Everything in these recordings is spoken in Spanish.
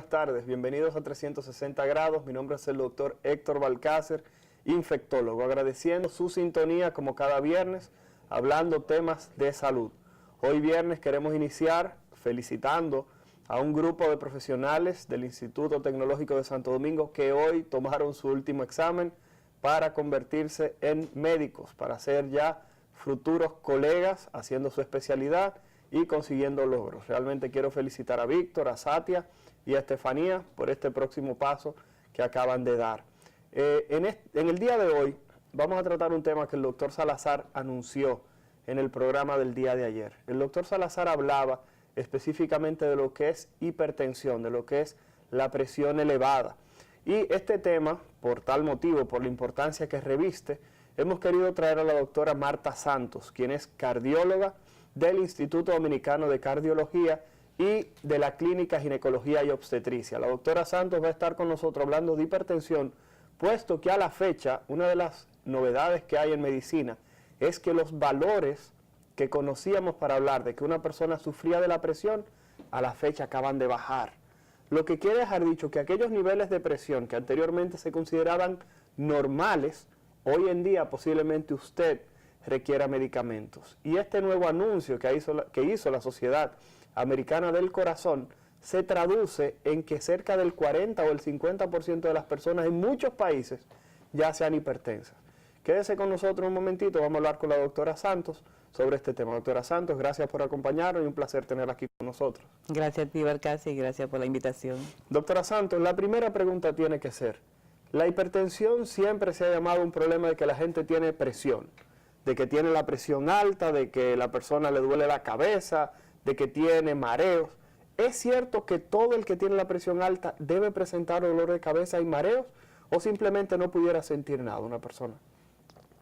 buenas tardes. Bienvenidos a 360 grados. Mi nombre es el doctor Héctor Balcácer, infectólogo. Agradeciendo su sintonía como cada viernes, hablando temas de salud. Hoy viernes queremos iniciar felicitando a un grupo de profesionales del Instituto Tecnológico de Santo Domingo que hoy tomaron su último examen para convertirse en médicos, para ser ya futuros colegas haciendo su especialidad y consiguiendo logros. Realmente quiero felicitar a Víctor, a Satia y a Estefanía por este próximo paso que acaban de dar. En el día de hoy vamos a tratar un tema que el doctor Salazar anunció en el programa del día de ayer. El doctor Salazar hablaba específicamente de lo que es hipertensión, de lo que es la presión elevada. Y este tema, por tal motivo, por la importancia que reviste, hemos querido traer a la doctora Marta Santos, quien es cardióloga del Instituto Dominicano de Cardiología y de la Clínica Ginecología y Obstetricia. La doctora Santos va a estar con nosotros hablando de hipertensión, puesto que a la fecha, una de las novedades que hay en medicina es que los valores que conocíamos para hablar de que una persona sufría de la presión, a la fecha acaban de bajar. Lo que quiere dejar dicho que aquellos niveles de presión que anteriormente se consideraban normales, hoy en día posiblemente usted requiera medicamentos. Y este nuevo anuncio que hizo la Sociedad Americana del Corazón se traduce en que cerca del 40 o el 50% de las personas en muchos países ya sean hipertensas. Quédese con nosotros un momentito, vamos a hablar con la doctora Santos sobre este tema. Doctora Santos, gracias por acompañarnos y un placer tenerla aquí con nosotros. Gracias a ti, Balcácer, y gracias por la invitación. Doctora Santos, la primera pregunta tiene que ser, la hipertensión siempre se ha llamado un problema de que la gente tiene presión, de que tiene la presión alta, de que la persona le duele la cabeza, de que tiene mareos. ¿Es cierto que todo el que tiene la presión alta debe presentar dolor de cabeza y mareos o simplemente no pudiera sentir nada una persona?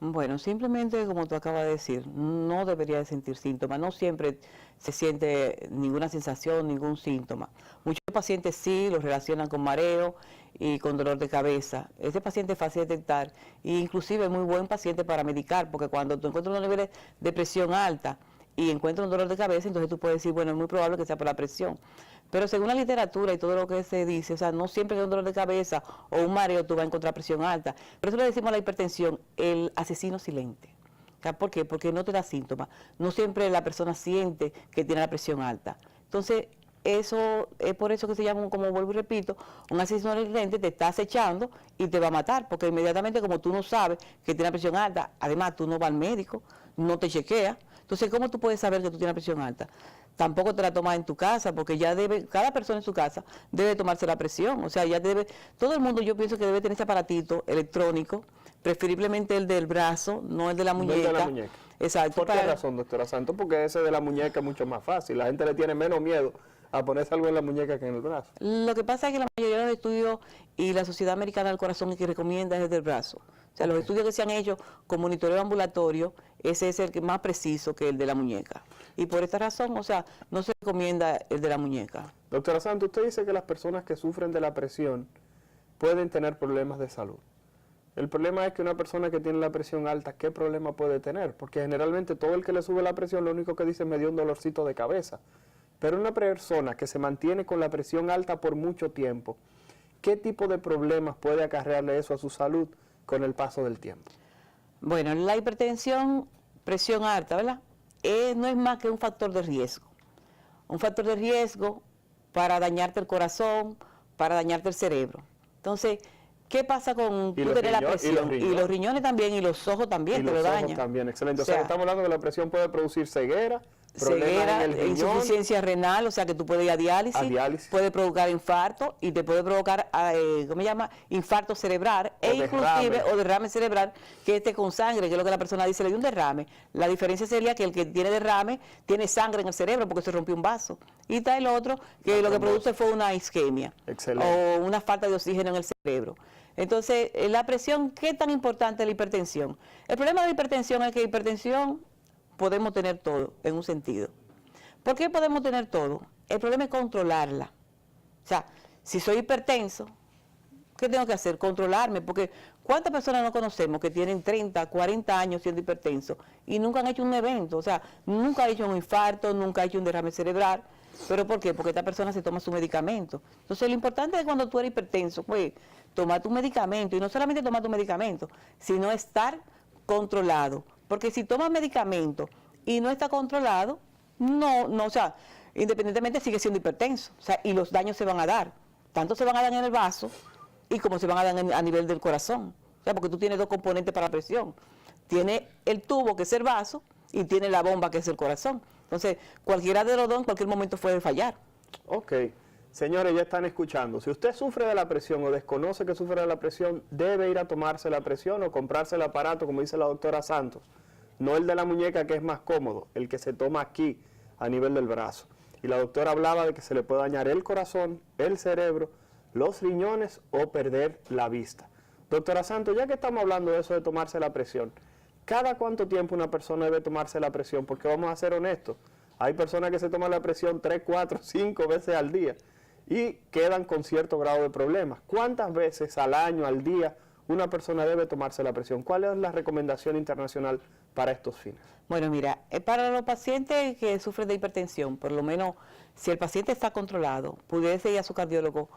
Bueno, simplemente como tú acabas de decir, no debería de sentir síntomas, no siempre se siente ninguna sensación, ningún síntoma. Muchos pacientes sí los relacionan con mareo y con dolor de cabeza. Ese paciente es fácil de detectar e inclusive es muy buen paciente para medicar, porque cuando tú encuentras unos niveles de presión alta y encuentras un dolor de cabeza, entonces tú puedes decir, bueno, es muy probable que sea por la presión. Pero según la literatura y todo lo que se dice, o sea, no siempre que un dolor de cabeza o un mareo tú vas a encontrar presión alta. Por eso le decimos a la hipertensión el asesino silente. ¿Por qué? Porque no te da síntomas. No siempre la persona siente que tiene la presión alta. Entonces, eso es por eso que se llama, como vuelvo y repito, un asesino silente te está acechando y te va a matar, porque inmediatamente como tú no sabes que tiene la presión alta, además tú no vas al médico, no te chequeas. Entonces, ¿cómo tú puedes saber que tú tienes presión alta? Tampoco te la tomas en tu casa, porque ya debe, cada persona en su casa debe tomarse la presión. O sea, ya debe, todo el mundo yo pienso que debe tener ese aparatito electrónico, preferiblemente el del brazo, no el de la muñeca. El de la muñeca. Exacto. ¿Por qué razón, doctora Santos? Porque ese de la muñeca es mucho más fácil. La gente le tiene menos miedo a ponerse algo en la muñeca que en el brazo. Lo que pasa es que la mayoría de los estudios y la Sociedad Americana del Corazón que recomienda es el del brazo. O sea, los estudios que se han hecho con monitoreo ambulatorio, ese es el que más preciso que el de la muñeca. Y por esta razón, o sea, no se recomienda el de la muñeca. Doctora Santos, usted dice que las personas que sufren de la presión pueden tener problemas de salud. El problema es que una persona que tiene la presión alta, ¿qué problema puede tener? Porque generalmente todo el que le sube la presión lo único que dice es me dio un dolorcito de cabeza. Pero una persona que se mantiene con la presión alta por mucho tiempo, ¿qué tipo de problemas puede acarrearle eso a su salud con el paso del tiempo? Bueno, la hipertensión, presión alta, ¿verdad? No es más que un factor de riesgo. Un factor de riesgo para dañarte el corazón, para dañarte el cerebro. Entonces, ¿qué pasa con tú tener la presión? Y los riñones también, y los ojos también te lo dañan. Los ojos también, excelente. O sea, estamos hablando de que la presión puede producir ceguera, insuficiencia renal, o sea que tú puedes ir a diálisis, puede provocar infarto y te puede provocar, ¿cómo se llama? Infarto cerebral o derrame cerebral, que esté con sangre, que es lo que la persona dice, le dio un derrame. La diferencia sería que el que tiene derrame tiene sangre en el cerebro porque se rompió un vaso. Y está el otro que lo que produce fue una isquemia o una falta de oxígeno en el cerebro. Entonces, la presión, ¿qué tan importante es la hipertensión? El problema de la hipertensión es que hipertensión podemos tener todo, en un sentido. ¿Por qué podemos tener todo? El problema es controlarla. O sea, si soy hipertenso, ¿Qué tengo que hacer? Controlarme, porque ¿cuántas personas no conocemos que tienen 30, 40 años siendo hipertensos y nunca han hecho un evento? O sea, nunca han hecho un infarto, nunca han hecho un derrame cerebral. ¿Pero por qué? Porque esta persona se toma su medicamento. Entonces, lo importante es cuando tú eres hipertenso, pues, tomar tu medicamento, y no solamente tomar tu medicamento, sino estar controlado. Porque si tomas medicamento y no está controlado, o sea, independientemente sigue siendo hipertenso. O sea, y los daños se van a dar. Tanto se van a dar en el vaso, y como se van a dar a nivel del corazón. O sea, porque tú tienes dos componentes para la presión. Tiene el tubo, que es el vaso, y tiene la bomba, que es el corazón. Entonces, cualquiera de los dos en cualquier momento puede fallar. Ok. Señores, ya están escuchando. Si usted sufre de la presión o desconoce que sufre de la presión, debe ir a tomarse la presión o comprarse el aparato, como dice la doctora Santos. No el de la muñeca, que es más cómodo, el que se toma aquí, a nivel del brazo. Y la doctora hablaba de que se le puede dañar el corazón, el cerebro, los riñones o perder la vista. Doctora Santos, ya que estamos hablando de eso de tomarse la presión, ¿cada cuánto tiempo una persona debe tomarse la presión? Porque vamos a ser honestos, hay personas que se toman la presión 3, 4, 5 veces al día y quedan con cierto grado de problemas. ¿Cuántas veces al año, al día, una persona debe tomarse la presión? ¿Cuál es la recomendación internacional para estos fines? Bueno, mira, para los pacientes que sufren de hipertensión, por lo menos si el paciente está controlado, pudiese ir a su cardiólogo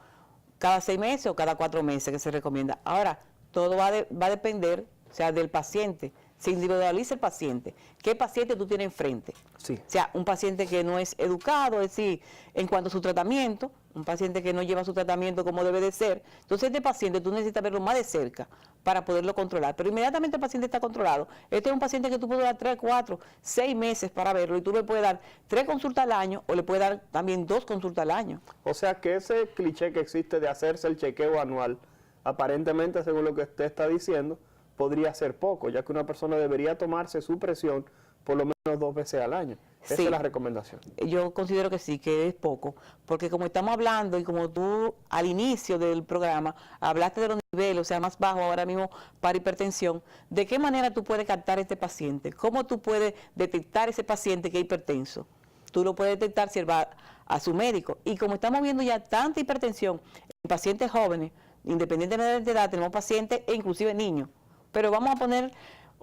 cada 6 meses o cada 4 meses, que se recomienda. Ahora, todo va a depender, o sea, del paciente. Se individualiza el paciente. ¿Qué paciente tú tienes enfrente? Sí. O sea, un paciente que no es educado, es decir, en cuanto a su tratamiento, un paciente que no lleva su tratamiento como debe de ser. Entonces, este paciente tú necesitas verlo más de cerca para poderlo controlar. Pero inmediatamente el paciente está controlado. Este es un paciente que tú puedes dar 3, 4, 6 meses para verlo y tú le puedes dar 3 consultas al año o le puedes dar también 2 consultas al año. O sea que ese cliché que existe de hacerse el chequeo anual, aparentemente, según lo que usted está diciendo, podría ser poco, ya que una persona debería tomarse su presión por lo menos 2 veces al año. Esa Sí. es la recomendación. Yo considero que sí, que es poco, porque como estamos hablando y como tú al inicio del programa hablaste de los niveles, o sea, más bajos ahora mismo para hipertensión, ¿de qué manera tú puedes captar a este paciente? ¿Cómo tú puedes detectar ese paciente que es hipertenso? Tú lo puedes detectar si él va a su médico. Y como estamos viendo ya tanta hipertensión en pacientes jóvenes, independientemente de edad, tenemos pacientes e inclusive niños. Pero vamos a poner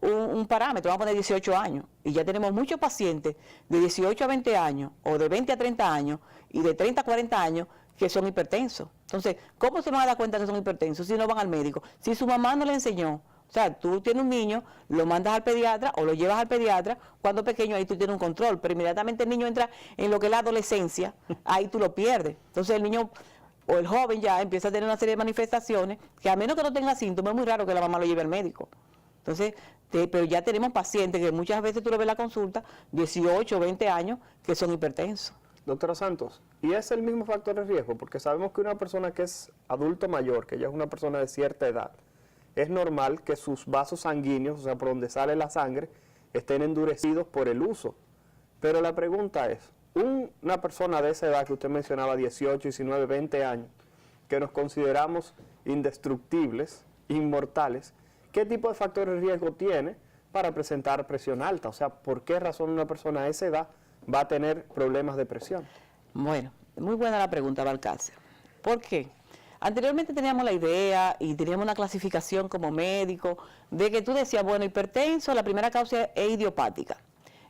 un parámetro, vamos a poner 18 años. Y ya tenemos muchos pacientes de 18 a 20 años, o de 20 a 30 años, y de 30 a 40 años, que son hipertensos. Entonces, ¿cómo se van a dar cuenta que son hipertensos si no van al médico? Si su mamá no le enseñó. O sea, tú tienes un niño, lo mandas al pediatra o lo llevas al pediatra, cuando pequeño ahí tú tienes un control, pero inmediatamente el niño entra en lo que es la adolescencia, ahí tú lo pierdes. Entonces el niño o el joven ya empieza a tener una serie de manifestaciones que a menos que no tenga síntomas, es muy raro que la mamá lo lleve al médico. Entonces, pero ya tenemos pacientes que muchas veces tú lo ves en la consulta, 18, 20 años, que son hipertensos. Doctora Santos, ¿y es el mismo factor de riesgo? Porque sabemos que una persona que es adulto mayor, que ya es una persona de cierta edad, es normal que sus vasos sanguíneos, o sea, por donde sale la sangre, estén endurecidos por el uso. Pero la pregunta es, una persona de esa edad que usted mencionaba, 18, 19, 20 años, que nos consideramos indestructibles, inmortales, ¿qué tipo de factores de riesgo tiene para presentar presión alta? O sea, ¿por qué razón una persona de esa edad va a tener problemas de presión? Bueno, muy buena la pregunta, Balcácer. ¿Por qué? Anteriormente teníamos la idea y teníamos una clasificación como médico de que tú decías, bueno, hipertenso, la primera causa es idiopática.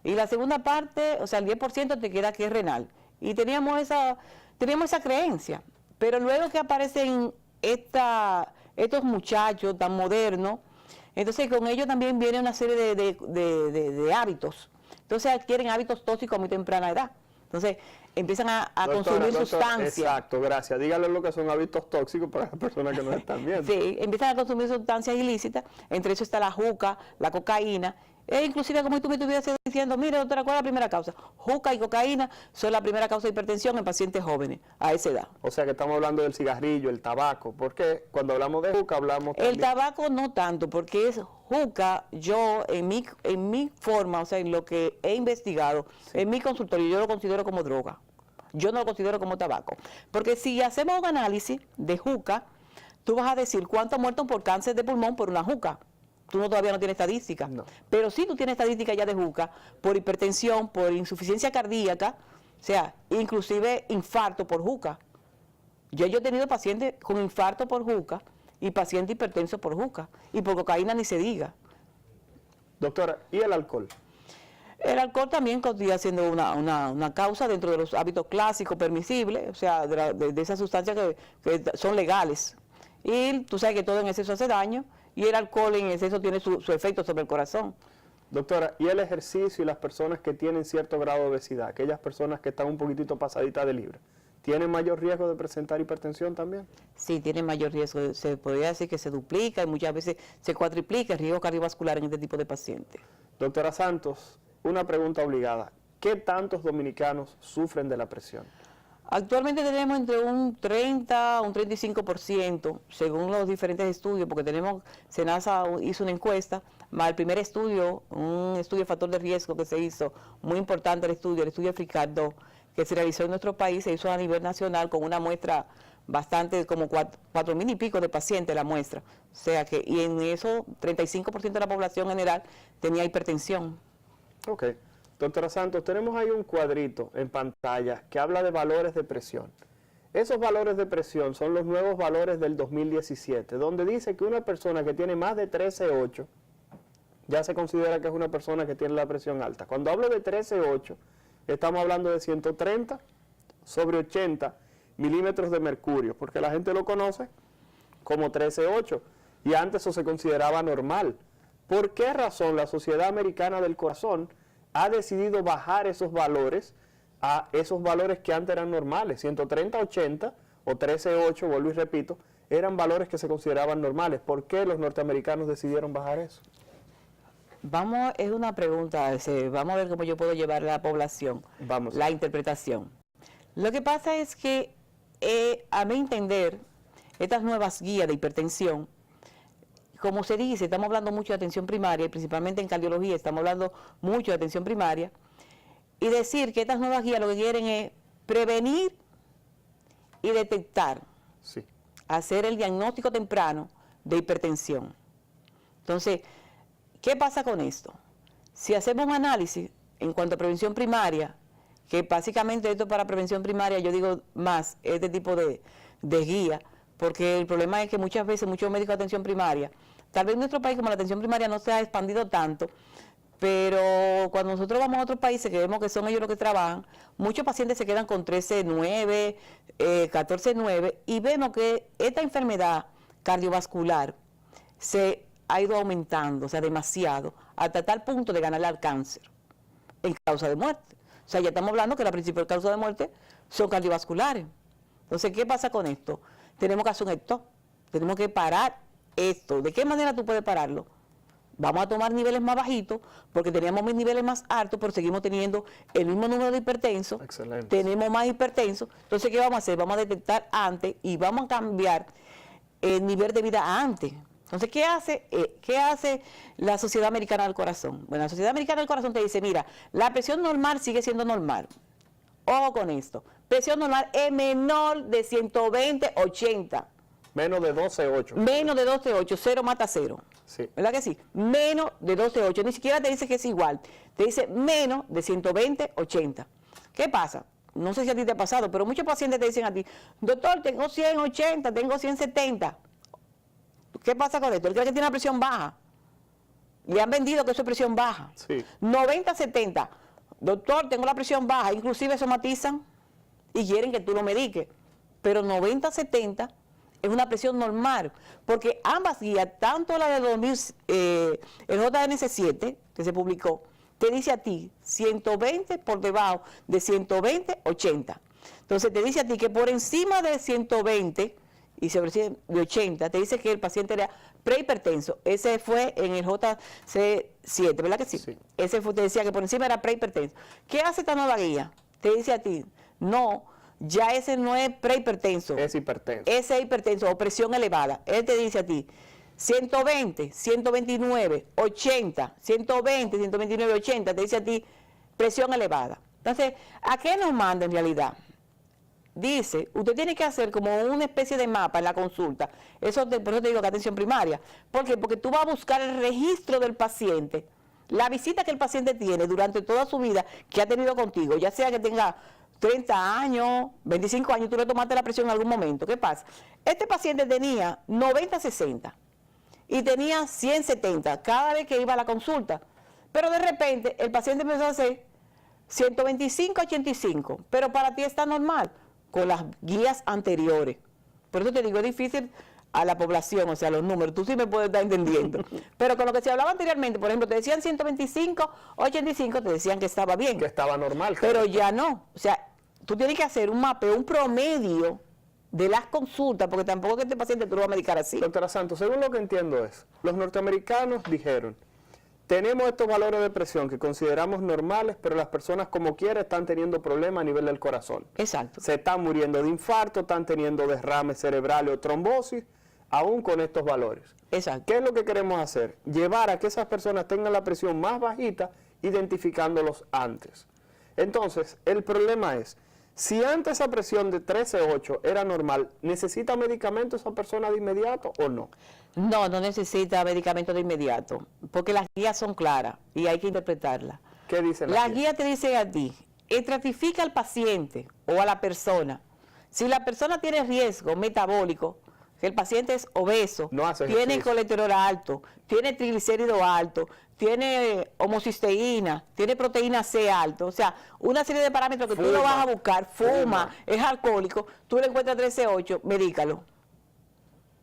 Y la segunda parte, o sea, el 10% te queda que es renal. Y teníamos esa creencia. Pero luego que aparecen estos muchachos tan modernos, entonces con ellos también viene una serie de hábitos. Entonces adquieren hábitos tóxicos a muy temprana edad. Entonces empiezan a consumir sustancias. Exacto, gracias. Dígale lo que son hábitos tóxicos para las personas que nos están viendo. Sí, empiezan a consumir sustancias ilícitas, entre eso está la juca, la cocaína, e inclusive como tú me estuvieras diciendo, mire doctora, ¿cuál es la primera causa? Juca y cocaína son la primera causa de hipertensión en pacientes jóvenes a esa edad. O sea que estamos hablando del cigarrillo, el tabaco, porque cuando hablamos de juca hablamos también... El tabaco no tanto, porque es juca, yo en mi forma, o sea, en lo que he investigado, sí, en mi consultorio, yo lo considero como droga. Yo no lo considero como tabaco. Porque si hacemos un análisis de juca, tú vas a decir cuánto ha muerto por cáncer de pulmón por una juca. Tú todavía no tienes estadística. No. Pero sí tú tienes estadística ya de juca por hipertensión, por insuficiencia cardíaca, o sea, inclusive infarto por juca. Yo he tenido pacientes con infarto por juca y paciente hipertenso por juca, y por cocaína ni se diga. Doctora, ¿y el alcohol? El alcohol también continúa siendo una causa dentro de los hábitos clásicos permisibles, o sea, de esas sustancias que son legales. Y tú sabes que todo en exceso hace daño, y el alcohol en exceso tiene su efecto sobre el corazón. Doctora, ¿y el ejercicio y las personas que tienen cierto grado de obesidad, aquellas personas que están un poquitito pasaditas de libra, tienen mayor riesgo de presentar hipertensión también? Sí, tienen mayor riesgo, se podría decir que se duplica y muchas veces se cuatriplica el riesgo cardiovascular en este tipo de pacientes. Doctora Santos, una pregunta obligada. ¿Qué tantos dominicanos sufren de la presión? Actualmente tenemos entre un 30 a un 35%, según los diferentes estudios, porque SENASA hizo una encuesta, más el primer estudio, un estudio de factor de riesgo que se hizo, muy importante el estudio FRICAD-2, que se realizó en nuestro país, se hizo a nivel nacional con una muestra bastante, como 4.000 y pico de pacientes la muestra. O sea que, y en eso, 35% de la población general tenía hipertensión. Ok. Doctora Santos, tenemos ahí un cuadrito en pantalla que habla de valores de presión. Esos valores de presión son los nuevos valores del 2017, donde dice que una persona que tiene más de 13,8 ya se considera que es una persona que tiene la presión alta. Cuando hablo de 13,8, estamos hablando de 130 sobre 80 milímetros de mercurio, porque la gente lo conoce como 13,8 y antes eso se consideraba normal. ¿Por qué razón la Sociedad Americana del Corazón ha decidido bajar esos valores a esos valores que antes eran normales? 130-80 o 13,8, vuelvo y repito, eran valores que se consideraban normales. ¿Por qué los norteamericanos decidieron bajar eso? Es una pregunta, vamos a ver cómo yo puedo llevar a la población la interpretación. Lo que pasa es que, a mi entender, estas nuevas guías de hipertensión, como se dice, estamos hablando mucho de atención primaria, y principalmente en cardiología estamos hablando mucho de atención primaria, y decir que estas nuevas guías lo que quieren es prevenir y detectar, sí, hacer el diagnóstico temprano de hipertensión. Entonces, ¿qué pasa con esto? Si hacemos un análisis en cuanto a prevención primaria, que básicamente esto para prevención primaria, yo digo más, este tipo de guía, porque el problema es que muchas veces muchos médicos de atención primaria, tal vez en nuestro país como la atención primaria no se ha expandido tanto, pero cuando nosotros vamos a otros países que vemos que son ellos los que trabajan, muchos pacientes se quedan con 13,9, 14,9 y vemos que esta enfermedad cardiovascular se ha ido aumentando, o sea, demasiado, hasta tal punto de ganarle al cáncer en causa de muerte. O sea, ya estamos hablando que la principal causa de muerte son cardiovasculares. Entonces, ¿qué pasa con esto? Tenemos que hacer un stop, tenemos que parar esto. ¿De qué manera tú puedes pararlo? Vamos a tomar niveles más bajitos, porque teníamos niveles más altos, pero seguimos teniendo el mismo número de hipertensos. Excelente. Tenemos más hipertensos. Entonces, ¿qué vamos a hacer? Vamos a detectar antes y vamos a cambiar el nivel de vida antes. Entonces, ¿qué hace la Sociedad Americana del Corazón? Bueno, la Sociedad Americana del Corazón te dice, mira, la presión normal sigue siendo normal. Ojo con esto. Presión normal es menor de 120/80. Menos de 12,8. Menos de 12,8, 0 mata 0. Sí. ¿Verdad que sí? Menos de 12,8. Ni siquiera te dice que es igual. Te dice menos de 120/80. ¿Qué pasa? No sé si a ti te ha pasado, pero muchos pacientes te dicen a ti, doctor, tengo 180, tengo 170. ¿Qué pasa con esto? Él cree que tiene una presión baja. Le han vendido que eso es presión baja. Sí. 90-70. Doctor, tengo la presión baja. Inclusive somatizan y quieren que tú lo mediques. Pero 90-70 es una presión normal. Porque ambas guías, tanto la de 2000, el JNS7, que se publicó, te dice a ti 120 por debajo de 120/80. Entonces te dice a ti que por encima de 120 y sobre de 80, te dice que el paciente era prehipertenso. Ese fue en el JC7, ¿verdad que sí? Sí. Ese te decía que por encima era prehipertenso. ¿Qué hace esta nueva guía? Te dice a ti, no, ya ese no es prehipertenso. Es hipertenso. Ese es hipertenso o presión elevada. Él te dice a ti, 120, 129, 80, 120, 129, 80, te dice a ti presión elevada. Entonces, ¿a qué nos manda en realidad? Dice, usted tiene que hacer como una especie de mapa en la consulta. Por eso te digo que atención primaria. ¿Por qué? Porque tú vas a buscar el registro del paciente, la visita que el paciente tiene durante toda su vida que ha tenido contigo, ya sea que tenga 30 años, 25 años, tú le tomaste la presión en algún momento. ¿Qué pasa? Este paciente tenía 90-60 y tenía 100-70 cada vez que iba a la consulta. Pero de repente el paciente empezó a hacer 125-85, pero para ti está normal, con las guías anteriores. Por eso te digo, es difícil a la población, o sea, los números, tú sí me puedes estar entendiendo. Pero con lo que se hablaba anteriormente, por ejemplo, te decían 125-85, te decían que estaba bien. Que estaba normal. Pero ya no. O sea, tú tienes que hacer un mapeo, un promedio de las consultas, porque tampoco que este paciente tú lo vas a medicar así. Doctora Santos, según lo que entiendo es, los norteamericanos dijeron, tenemos estos valores de presión que consideramos normales, pero las personas como quiera están teniendo problemas a nivel del corazón. Exacto. Se están muriendo de infarto, están teniendo derrames cerebrales o trombosis, aún con estos valores. Exacto. ¿Qué es lo que queremos hacer? Llevar a que esas personas tengan la presión más bajita, identificándolos antes. Entonces, el problema es, si antes esa presión de 13,8 era normal, ¿necesita medicamento esa persona de inmediato o no? No, no necesita medicamento de inmediato, porque las guías son claras y hay que interpretarlas. ¿Qué dicen Las guías te dicen a ti, estratifica al paciente o a la persona. Si la persona tiene riesgo metabólico, que el paciente es obeso, no hace tiene ejercicio, colesterol alto, tiene triglicéridos alto, tiene homocisteína, tiene proteína C alto, o sea, una serie de parámetros que tú lo vas a buscar, fuma, es alcohólico, tú le encuentras 13,8,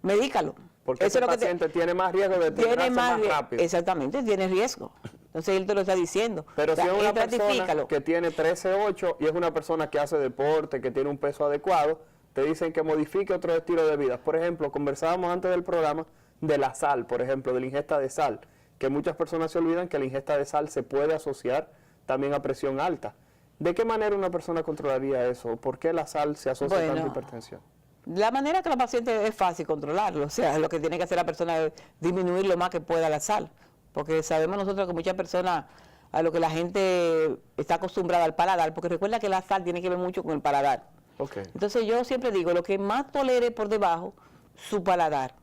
medícalo. Porque ese paciente tiene más riesgo de deteriorarse más rápido. Exactamente, tiene riesgo. Entonces él te lo está diciendo. Pero si es una persona que tiene 13,8 y es una persona que hace deporte, que tiene un peso adecuado, te dicen que modifique otro estilo de vida. Por ejemplo, conversábamos antes del programa de la sal, por ejemplo, de la ingesta de sal, que muchas personas se olvidan que la ingesta de sal se puede asociar también a presión alta. ¿De qué manera una persona controlaría eso? ¿Por qué la sal se asocia tanto a hipertensión? La manera que la paciente es fácil controlarlo, o sea, lo que tiene que hacer la persona es disminuir lo más que pueda la sal, porque sabemos nosotros que muchas personas, a lo que la gente está acostumbrada al paladar, porque recuerda que la sal tiene que ver mucho con el paladar. Okay. Entonces yo siempre digo, lo que más tolere por debajo, su paladar.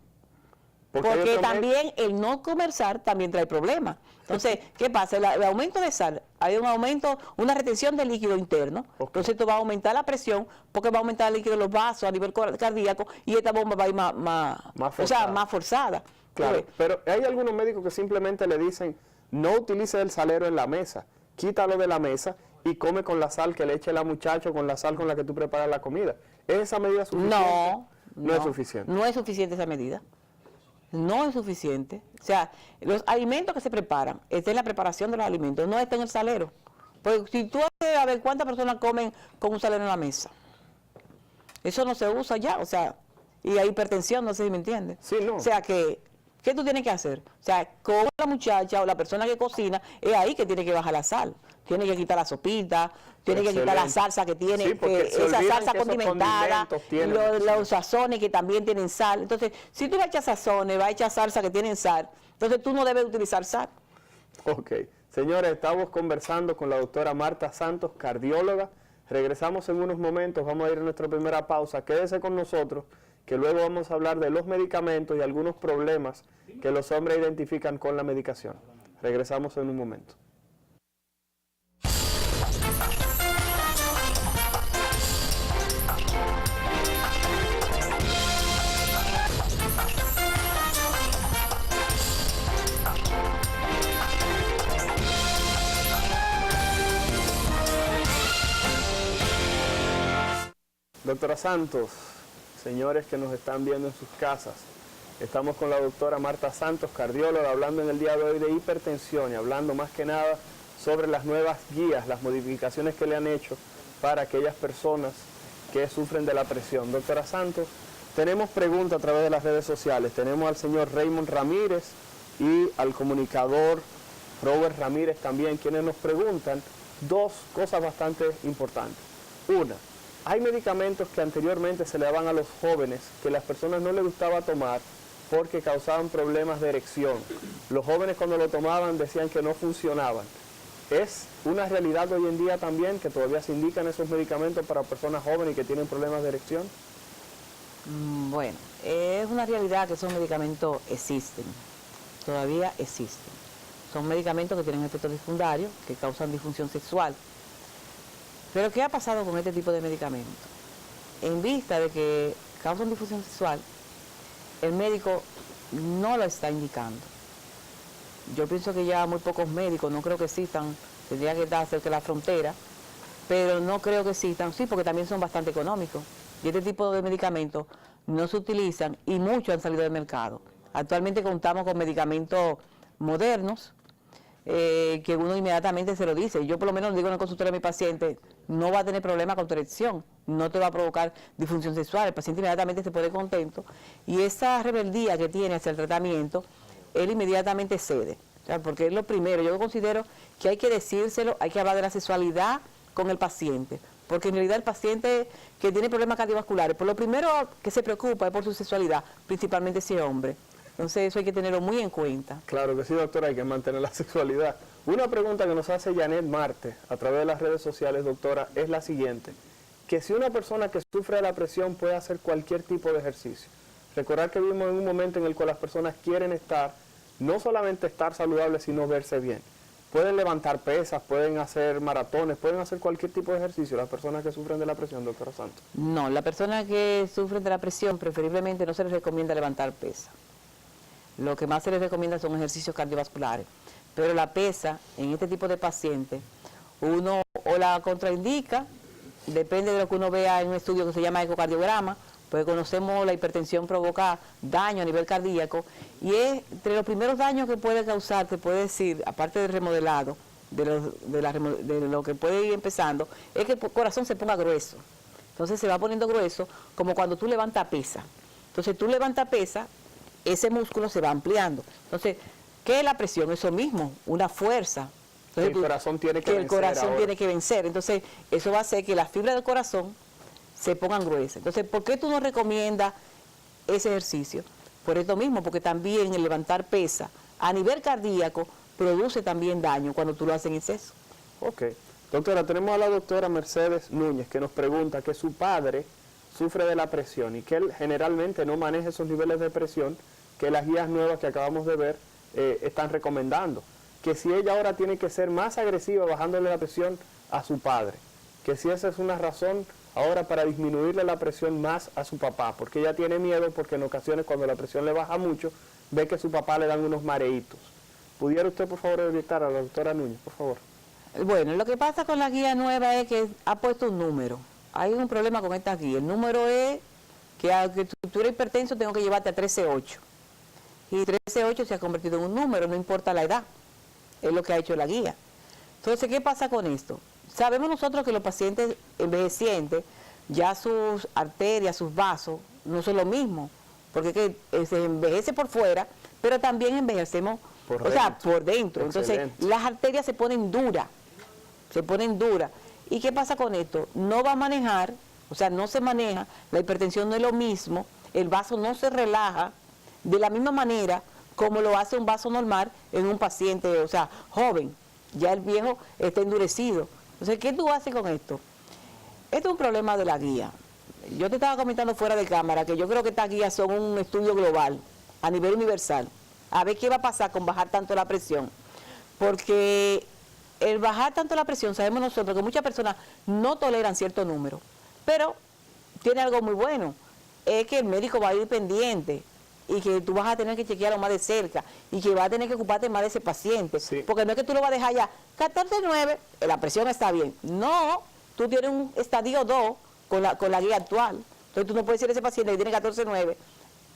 Porque también el no comer sal también trae problemas. Entonces, ¿qué pasa? El aumento de sal, hay un aumento, una retención de líquido interno. Okay. Entonces esto va a aumentar la presión, porque va a aumentar el líquido de los vasos a nivel cardíaco, y esta bomba va a ir más forzada. Claro, pero hay algunos médicos que simplemente le dicen, no utilice el salero en la mesa, quítalo de la mesa y come con la sal que le eche la muchacha, con la sal con la que tú preparas la comida. ¿Es esa medida suficiente? No es suficiente. No es suficiente esa medida. No es suficiente. O sea, los alimentos que se preparan, está en la preparación de los alimentos, no está en el salero. Porque si tú haces a ver cuántas personas comen con un salero en la mesa, eso no se usa ya, o sea, y hay hipertensión, no sé si me entiendes. Sí, no. O sea, ¿qué tú tienes que hacer? O sea, con la muchacha o la persona que cocina, es ahí que tiene que bajar la sal. Tiene que quitar la sopita, tiene que quitar la salsa que tiene, sí, esa salsa condimentada, los sazones que también tienen sal. Entonces, si tú vas a echar sazones, vas a echar salsa que tienen sal, entonces tú no debes utilizar sal. Ok. Señores, estamos conversando con la doctora Marta Santos, cardióloga. Regresamos en unos momentos, vamos a ir a nuestra primera pausa. Quédese con nosotros, que luego vamos a hablar de los medicamentos y algunos problemas que los hombres identifican con la medicación. Regresamos en un momento. Doctora Santos, señores que nos están viendo en sus casas, estamos con la doctora Marta Santos, cardióloga, hablando en el día de hoy de hipertensión y hablando más que nada sobre las nuevas guías, las modificaciones que le han hecho para aquellas personas que sufren de la presión. Doctora Santos, tenemos preguntas a través de las redes sociales. Tenemos al señor Raymond Ramírez y al comunicador Robert Ramírez también, quienes nos preguntan dos cosas bastante importantes. Una, hay medicamentos que anteriormente se le daban a los jóvenes que las personas no les gustaba tomar porque causaban problemas de erección. Los jóvenes cuando lo tomaban decían que no funcionaban. ¿Es una realidad hoy en día también que todavía se indican esos medicamentos para personas jóvenes y que tienen problemas de erección? Bueno, es una realidad que esos medicamentos existen, todavía existen. Son medicamentos que tienen efectos secundarios, que causan disfunción sexual. Pero ¿qué ha pasado con este tipo de medicamentos? En vista de que causan difusión sexual, el médico no lo está indicando. Yo pienso que ya muy pocos médicos, no creo que existan, tendría que estar cerca de la frontera, pero no creo que existan, sí, porque también son bastante económicos. Y este tipo de medicamentos no se utilizan y muchos han salido del mercado. Actualmente contamos con medicamentos modernos, que uno inmediatamente se lo dice. Yo por lo menos digo en el consultorio a mi paciente, no va a tener problema con tu erección, no te va a provocar disfunción sexual, el paciente inmediatamente se pone contento y esa rebeldía que tiene hacia el tratamiento, él inmediatamente cede, o sea, porque es lo primero. Yo considero que hay que decírselo, hay que hablar de la sexualidad con el paciente, porque en realidad el paciente que tiene problemas cardiovasculares, por lo primero que se preocupa es por su sexualidad, principalmente si es hombre. Entonces eso hay que tenerlo muy en cuenta. Claro que sí, doctora, hay que mantener la sexualidad. Una pregunta que nos hace Janet Marte a través de las redes sociales, doctora, es la siguiente. Que si una persona que sufre de la presión puede hacer cualquier tipo de ejercicio. Recordar que vivimos en un momento en el que las personas quieren estar, no solamente estar saludables, sino verse bien. Pueden levantar pesas, pueden hacer maratones, pueden hacer cualquier tipo de ejercicio las personas que sufren de la presión, doctora Santos. No, la persona que sufre de la presión preferiblemente no se les recomienda levantar pesas. Lo que más se les recomienda son ejercicios cardiovasculares. Pero la pesa, en este tipo de pacientes, uno o la contraindica, depende de lo que uno vea en un estudio que se llama ecocardiograma, pues conocemos la hipertensión provoca daño a nivel cardíaco, y es entre los primeros daños que puede causar, te puede decir, aparte del remodelado, de lo que puede ir empezando, es que el corazón se ponga grueso. Entonces se va poniendo grueso como cuando tú levantas pesa. Entonces tú levantas pesa, ese músculo se va ampliando. Entonces, ¿qué es la presión? Eso mismo, una fuerza. Entonces, el corazón tiene que vencer. El corazón ahora tiene que vencer. Entonces, eso va a hacer que las fibras del corazón se pongan gruesas. Entonces, ¿por qué tú no recomiendas ese ejercicio? Por esto mismo, porque también el levantar pesa a nivel cardíaco produce también daño cuando tú lo haces en exceso. Ok. Doctora, tenemos a la doctora Mercedes Núñez que nos pregunta que su padre sufre de la presión y que él generalmente no maneja esos niveles de presión que las guías nuevas que acabamos de ver están recomendando. Que si ella ahora tiene que ser más agresiva bajándole la presión a su padre, que si esa es una razón ahora para disminuirle la presión más a su papá, porque ella tiene miedo porque en ocasiones cuando la presión le baja mucho, ve que a su papá le dan unos mareitos. ¿Pudiera usted por favor orientar a la doctora Núñez, por favor? Bueno, lo que pasa con la guía nueva es que ha puesto un número. Hay un problema con esta guía. El número es que aunque tú eres hipertenso, tengo que llevarte a 13.8. Y 13.8 se ha convertido en un número, no importa la edad. Es lo que ha hecho la guía. Entonces, ¿qué pasa con esto? Sabemos nosotros que los pacientes envejecientes, ya sus arterias, sus vasos, no son lo mismo. Porque se envejece por fuera, pero también envejecemos por dentro. Entonces, las arterias se ponen duras. ¿Y qué pasa con esto? No va a manejar, o sea, no se maneja, la hipertensión no es lo mismo, el vaso no se relaja de la misma manera como lo hace un vaso normal en un paciente, o sea, joven. Ya el viejo está endurecido. Entonces, ¿qué tú haces con esto? Esto es un problema de la guía. Yo te estaba comentando fuera de cámara que yo creo que estas guías son un estudio global, a nivel universal. A ver qué va a pasar con bajar tanto la presión. Porque el bajar tanto la presión, sabemos nosotros que muchas personas no toleran cierto número, pero tiene algo muy bueno, es que el médico va a ir pendiente y que tú vas a tener que chequearlo más de cerca y que vas a tener que ocuparte más de ese paciente, sí. Porque no es que tú lo vas a dejar ya 14.9, la presión está bien, no, tú tienes un estadio 2 con la guía actual, entonces tú no puedes decir a ese paciente que tiene 14.9,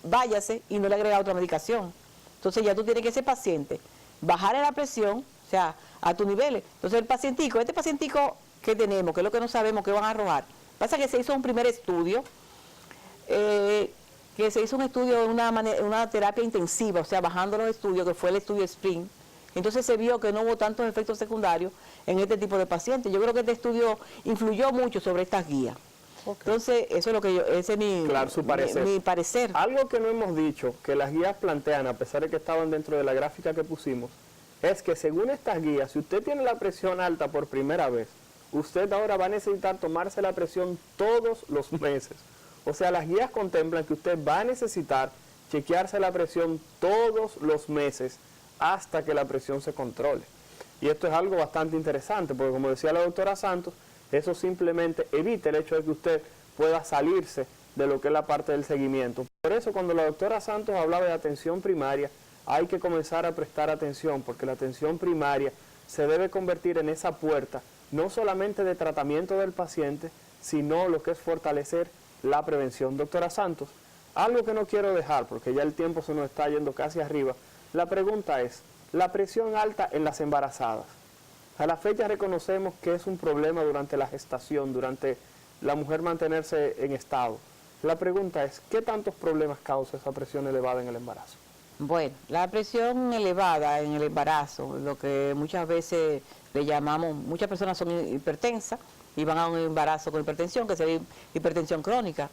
váyase y no le agrega otra medicación. Entonces ya tú tienes que ese paciente bajarle la presión, o sea, a tus niveles. Entonces el pacientico, este pacientico que tenemos, que es lo que no sabemos que van a arrojar, pasa que se hizo un primer estudio, que se hizo un estudio de una terapia intensiva, o sea, bajando los estudios, que fue el estudio SPRING. Entonces se vio que no hubo tantos efectos secundarios en este tipo de pacientes. Yo creo que este estudio influyó mucho sobre estas guías. Okay. Entonces, eso es lo que ese es mi parecer. Algo que no hemos dicho, que las guías plantean, a pesar de que estaban dentro de la gráfica que pusimos, es que según estas guías, si usted tiene la presión alta por primera vez, usted ahora va a necesitar tomarse la presión todos los meses. O sea, las guías contemplan que usted va a necesitar chequearse la presión todos los meses hasta que la presión se controle. Y esto es algo bastante interesante, porque como decía la doctora Santos, eso simplemente evita el hecho de que usted pueda salirse de lo que es la parte del seguimiento. Por eso cuando la doctora Santos hablaba de atención primaria, hay que comenzar a prestar atención, porque la atención primaria se debe convertir en esa puerta, no solamente de tratamiento del paciente, sino lo que es fortalecer la prevención. Doctora Santos, algo que no quiero dejar, porque ya el tiempo se nos está yendo casi arriba, la pregunta es, la presión alta en las embarazadas. A la fecha reconocemos que es un problema durante la gestación, durante la mujer mantenerse en estado. La pregunta es, ¿qué tantos problemas causa esa presión elevada en el embarazo? Bueno, la presión elevada en el embarazo, lo que muchas veces le llamamos, muchas personas son hipertensas y van a un embarazo con hipertensión, que sería hipertensión crónica.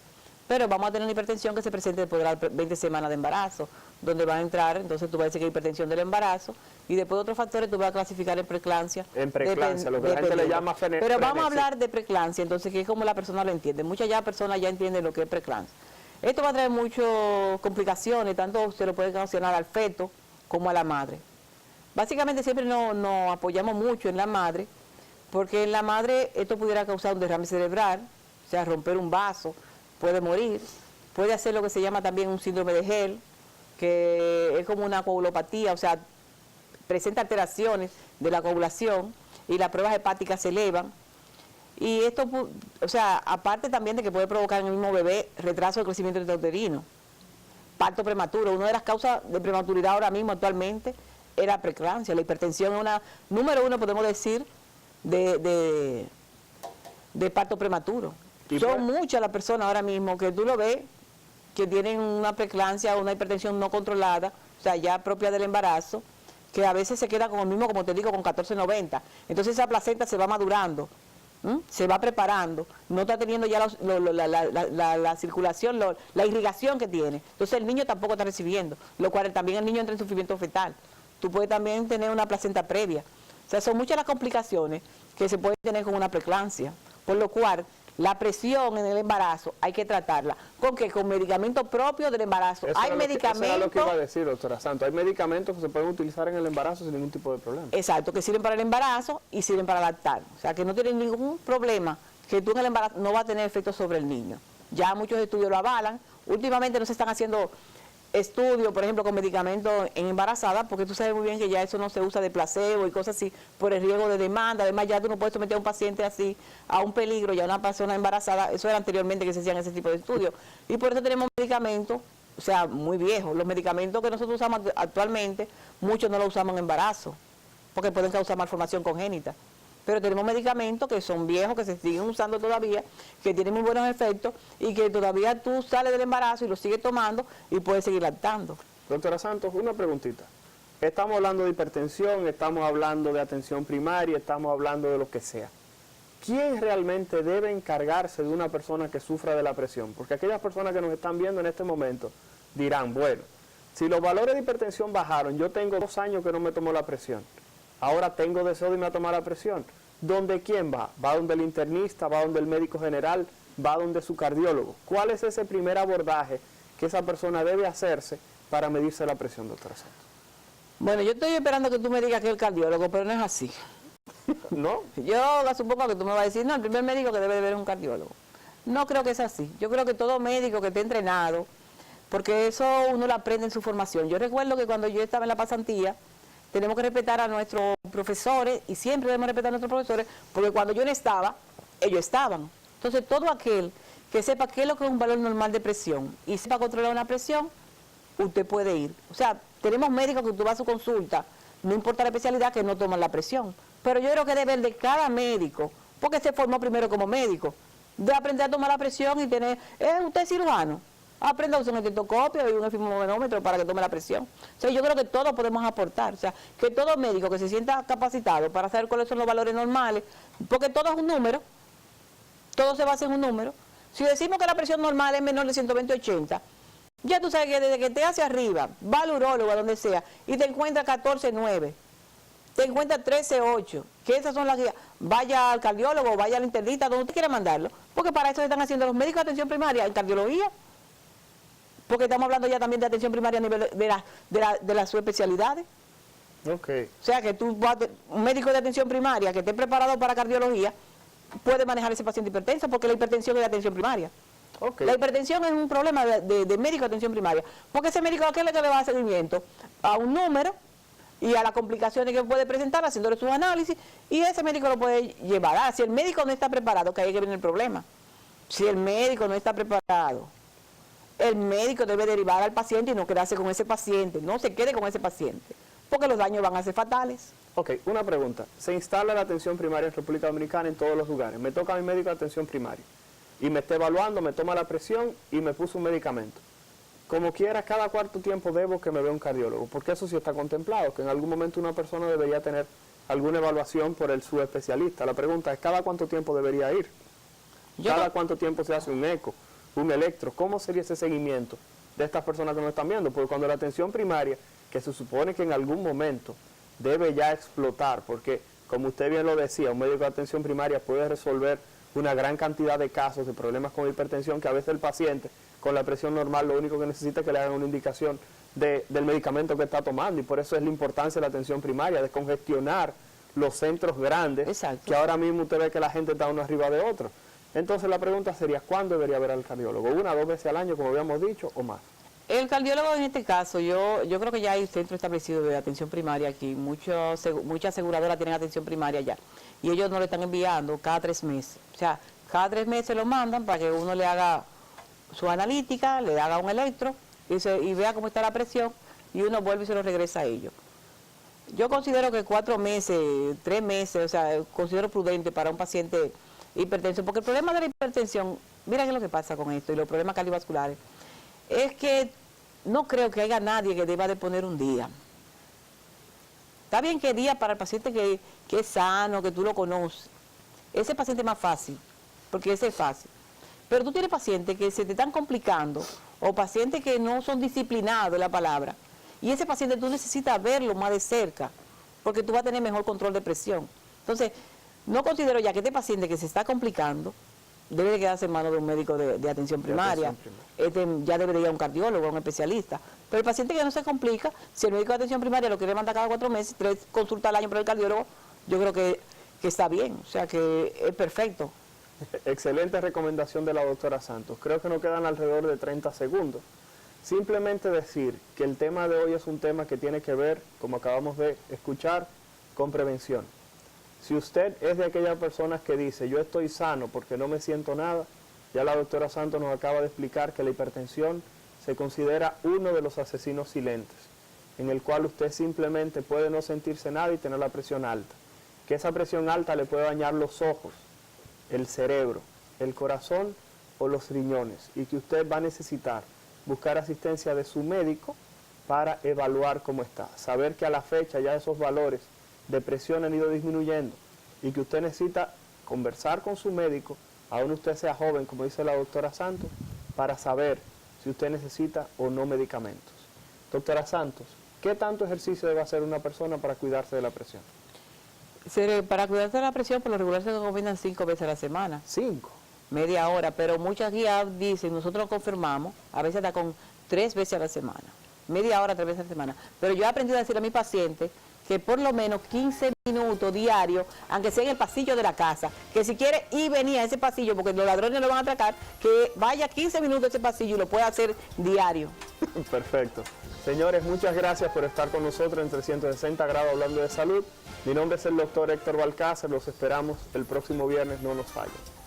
Pero vamos a tener una hipertensión que se presente después de las 20 semanas de embarazo, donde va a entrar, entonces tú vas a decir que hay hipertensión del embarazo, y después de otros factores tú vas a clasificar en preeclampsia. En preeclampsia, lo que la gente le llama frenesí. Pero vamos a hablar de preeclampsia, entonces, que es como la persona lo entiende. Muchas personas ya entienden lo que es preeclampsia. Esto va a traer muchas complicaciones, tanto se lo puede ocasionar al feto como a la madre. Básicamente siempre nos apoyamos mucho en la madre, porque en la madre esto pudiera causar un derrame cerebral, o sea, romper un vaso, puede morir, puede hacer lo que se llama también un síndrome de Hell, que es como una coagulopatía, o sea, presenta alteraciones de la coagulación y las pruebas hepáticas se elevan. Y esto, o sea, aparte también de que puede provocar en el mismo bebé retraso del crecimiento intrauterino, parto prematuro. Una de las causas de prematuridad ahora mismo actualmente era la preeclampsia. La hipertensión es una, número uno podemos decir, de parto prematuro. Son muchas las personas ahora mismo que tú lo ves que tienen una preeclampsia o una hipertensión no controlada, o sea, ya propia del embarazo, que a veces se queda con el mismo, como te digo, con 1490. Entonces esa placenta se va madurando, se va preparando, no está teniendo ya la circulación, la irrigación que tiene. Entonces el niño tampoco está recibiendo, lo cual también el niño entra en sufrimiento fetal. Tú puedes también tener una placenta previa. O sea, son muchas las complicaciones que se pueden tener con una preeclampsia, por lo cual la presión en el embarazo hay que tratarla. ¿Con qué? Con medicamentos propios del embarazo. Hay medicamentos... Eso era lo que iba a decir, doctora Santos. Hay medicamentos que se pueden utilizar en el embarazo sin ningún tipo de problema. Exacto, que sirven para el embarazo y sirven para lactar. O sea, que no tienen ningún problema, que tú en el embarazo no va a tener efecto sobre el niño. Ya muchos estudios lo avalan. Últimamente no se están haciendo estudios, por ejemplo, con medicamentos en embarazadas, porque tú sabes muy bien que ya eso no se usa de placebo y cosas así, por el riesgo de demanda. Además, ya tú no puedes someter a un paciente así a un peligro, ya una persona embarazada. Eso era anteriormente que se hacían ese tipo de estudios. Y por eso tenemos medicamentos, o sea, muy viejos. Los medicamentos que nosotros usamos actualmente, muchos no los usamos en embarazo, porque pueden causar malformación congénita. Pero tenemos medicamentos que son viejos, que se siguen usando todavía, que tienen muy buenos efectos y que todavía tú sales del embarazo y los sigues tomando y puedes seguir lactando. Doctora Santos, una preguntita. Estamos hablando de hipertensión, estamos hablando de atención primaria, estamos hablando de lo que sea. ¿Quién realmente debe encargarse de una persona que sufra de la presión? Porque aquellas personas que nos están viendo en este momento dirán, bueno, si los valores de hipertensión bajaron, yo tengo 2 años que no me tomo la presión. Ahora tengo deseo de irme a tomar la presión. ¿Dónde quién va? ¿Va donde el internista? ¿Va donde el médico general? ¿Va donde su cardiólogo? ¿Cuál es ese primer abordaje que esa persona debe hacerse para medirse la presión, doctora Santos? Bueno, yo estoy esperando que tú me digas que es el cardiólogo, pero no es así. ¿No? Yo supongo que tú me vas a decir, no, el primer médico que debe de ver es un cardiólogo. No creo que es así. Yo creo que todo médico que esté entrenado, porque eso uno lo aprende en su formación. Yo recuerdo que cuando yo estaba en la pasantía, tenemos que respetar a nuestros profesores y siempre debemos respetar a nuestros profesores porque cuando yo no estaba, ellos estaban. Entonces todo aquel que sepa qué es lo que es un valor normal de presión y sepa controlar una presión, usted puede ir. O sea, tenemos médicos que tú vas a su consulta, no importa la especialidad, que no toman la presión. Pero yo creo que debe de cada médico, porque se formó primero como médico, de aprender a tomar la presión y tener, usted es cirujano. Aprenda a usar un estetoscopio y un efimomanómetro para que tome la presión. O sea, yo creo que todos podemos aportar. O sea, que todo médico que se sienta capacitado para saber cuáles son los valores normales, porque todo es un número, todo se basa en un número. Si decimos que la presión normal es menor de 120/80, ya tú sabes que desde que te hacia arriba, va al urólogo, a donde sea, y te encuentra 14/9, te encuentra 13/8, que esas son las guías. Vaya al cardiólogo, vaya al internista, donde usted quiera mandarlo, porque para eso se están haciendo los médicos de atención primaria en cardiología. Porque estamos hablando ya también de atención primaria a nivel de las subespecialidades. Okay. O sea, que tú vas un médico de atención primaria que esté preparado para cardiología, puede manejar ese paciente hipertenso, porque la hipertensión es de atención primaria. Okay. La hipertensión es un problema de médico de atención primaria, porque ese médico, ¿a qué es lo que le va a dar seguimiento? A un número y a las complicaciones que puede presentar, haciéndole sus análisis, y ese médico lo puede llevar. Ah, si el médico no está preparado, que ahí es que viene el problema. Si el médico no está preparado, el médico debe derivar al paciente y no quedarse con ese paciente, no se quede con ese paciente, porque los daños van a ser fatales. Ok, una pregunta. Se instala la atención primaria en República Dominicana en todos los lugares. Me toca a mi médico de atención primaria y me está evaluando, me toma la presión y me puso un medicamento. Como quiera, cada cuánto tiempo debo que me vea un cardiólogo, porque eso sí está contemplado, que en algún momento una persona debería tener alguna evaluación por el subespecialista. La pregunta es, ¿cada cuánto tiempo debería ir? ¿Cada cuánto tiempo se hace un eco, un electro? ¿Cómo sería ese seguimiento de estas personas que nos están viendo? Porque cuando la atención primaria, que se supone que en algún momento debe ya explotar, porque como usted bien lo decía, un médico de atención primaria puede resolver una gran cantidad de casos de problemas con hipertensión, que a veces el paciente con la presión normal lo único que necesita es que le hagan una indicación del medicamento que está tomando, y por eso es la importancia de la atención primaria, de congestionar los centros grandes. Exacto. Que ahora mismo usted ve que la gente está uno arriba de otro. Entonces la pregunta sería, ¿cuándo debería ver al cardiólogo? ¿Una o dos veces al año, como habíamos dicho, o más? El cardiólogo en este caso, yo creo que ya hay centro establecido de atención primaria aquí, muchas aseguradoras tienen atención primaria ya, y ellos no le están enviando cada 3 meses, o sea, cada 3 meses lo mandan para que uno le haga su analítica, le haga un electro y vea cómo está la presión, y uno vuelve y se lo regresa a ellos. Yo considero que 4 meses, 3 meses, o sea, considero prudente para un paciente hipertenso, porque el problema de la hipertensión, mira qué es lo que pasa con esto y los problemas cardiovasculares, es que no creo que haya nadie que deba de poner un día. Está bien que día para el paciente que es sano, que tú lo conoces. Ese paciente es más fácil, porque ese es fácil. Pero tú tienes pacientes que se te están complicando, o pacientes que no son disciplinados, es la palabra. Y ese paciente tú necesitas verlo más de cerca, porque tú vas a tener mejor control de presión. Entonces, no considero ya que este paciente que se está complicando debe de quedarse en manos de un médico de atención primaria. Ya debe de ir a un cardiólogo, a un especialista. Pero el paciente que no se complica, si el médico de atención primaria lo quiere mandar cada 4 meses, 3 consultas al año por el cardiólogo, yo creo que está bien, o sea que es perfecto. Excelente recomendación de la doctora Santos. Creo que nos quedan alrededor de 30 segundos. Simplemente decir que el tema de hoy es un tema que tiene que ver, como acabamos de escuchar, con prevención. Si usted es de aquellas personas que dice, yo estoy sano porque no me siento nada, ya la doctora Santos nos acaba de explicar que la hipertensión se considera uno de los asesinos silentes, en el cual usted simplemente puede no sentirse nada y tener la presión alta. Que esa presión alta le puede dañar los ojos, el cerebro, el corazón o los riñones, y que usted va a necesitar buscar asistencia de su médico para evaluar cómo está. Saber que a la fecha ya esos valores de presión han ido disminuyendo y que usted necesita conversar con su médico, aún usted sea joven, como dice la doctora Santos, para saber si usted necesita o no medicamentos. Doctora Santos, ¿qué tanto ejercicio debe hacer una persona para cuidarse de la presión? Para cuidarse de la presión, por lo regular se recomiendan 5 veces a la semana. 5. Media hora, pero muchas guías dicen, nosotros lo confirmamos, a veces hasta con 3 veces a la semana. Media hora, 3 veces a la semana. Pero yo he aprendido a decir a mi paciente que por lo menos 15 minutos diarios, aunque sea en el pasillo de la casa, que si quiere ir y venir a ese pasillo, porque los ladrones lo van a atracar, que vaya 15 minutos a ese pasillo y lo pueda hacer diario. Perfecto. Señores, muchas gracias por estar con nosotros en 360 grados hablando de salud. Mi nombre es el doctor Héctor Balcácer, los esperamos el próximo viernes, no nos fallen.